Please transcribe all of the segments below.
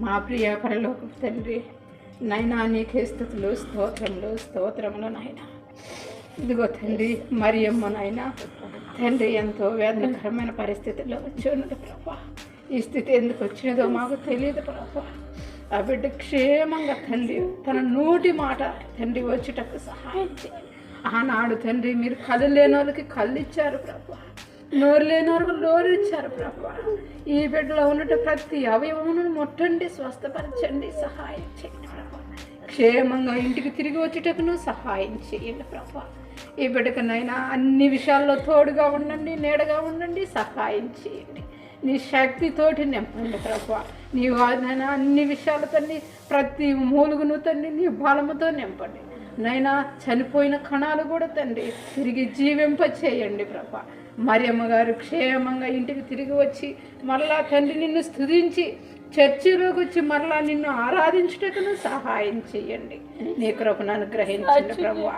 మా ప్రియ పరలోకపు తండ్రి, నైనా నీకే స్తుతులు, స్తోత్రములు నాయన. ఇదిగో తండ్రి, మరియమ్మ నాయన తండ్రి ఎంతో వేదనకరమైన పరిస్థితుల్లో వచ్చి ఉన్నది ప్రభా. ఈ స్థితి ఎందుకు వచ్చినదో మాకు తెలియదు ప్రభా. ఆ బిడ్డ క్షేమంగా తండ్రి తన నోటి మాట తండ్రి వచ్చేటప్పుడు సహాయం చేయండి. ఆనాడు తండ్రి మీరు కళ్ళు లేని వాళ్ళకి కళ్ళు ఇచ్చారు ప్రభా, నోరు లేని వాళ్ళకి నోరు ఇచ్చారు ప్రభా. ఈ బిడ్డలో ఉన్నట్టు ప్రతి అవయవమును ముట్టండి, స్వస్థపరచండి, సహాయం చేయండి ప్రభా. క్షేమంగా ఇంటికి తిరిగి వచ్చేటప్పుడు సహాయం చేయండి ప్రభా. ఈ బిడ్డకనైనా అన్ని విషయాల్లో తోడుగా ఉండండి, నీడగా ఉండండి, సహాయం చేయండి. నీ శక్తితోటి నింపండి ప్రభా. నీ వాదనైనా అన్ని విషయాలతో ప్రతి మూలుగును తండ్రి నీ బలముతో నింపండి నైనా. చనిపోయిన కణాలు కూడా తండ్రి తిరిగి జీవింప చేయండి ప్రభా. మరియమ్మ గారు క్షేమంగా ఇంటికి తిరిగి వచ్చి మరలా తండ్రి నిన్ను స్తుతించి చర్చిలోకి వచ్చి మరలా నిన్ను ఆరాధించుటకును సహాయం చేయండి. నీ కృపను అనుగ్రహించండి ప్రభా.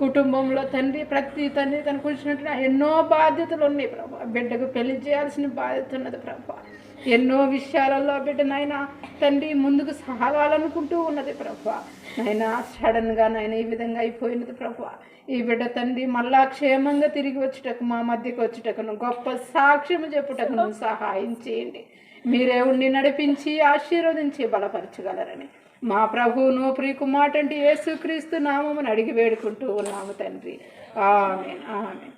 కుటుంబంలో తండ్రి ప్రతి తండ్రి తనకు వచ్చినట్టు ఎన్నో బాధ్యతలు ఉన్నాయి ప్రభా. బిడ్డకు పెళ్లి చేయాల్సిన బాధ్యత ఉన్నది ప్రభా. ఎన్నో విషయాలలో బిడ్డనైనా తండ్రి ముందుకు సాగాలనుకుంటూ ఉన్నది ప్రభా. నైనా సడన్గా నైనా ఈ విధంగా అయిపోయినది ప్రభా. ఈ బిడ్డ తండ్రి మళ్ళా క్షేమంగా తిరిగి వచ్చేటకు మా మధ్యకు వచ్చేటకును గొప్ప సాక్ష్యము చెప్పుటకును సహాయం చేయండి. మీరే ఉండి నడిపించి ఆశీర్వదించి బలపరచగలరని మా ప్రభువును ప్రియకుమారుడు యేసుక్రీస్తు నామమును అడిగి వేడుకుంటూ ఉన్నాము తండ్రి. ఆమేన్, ఆమేన్.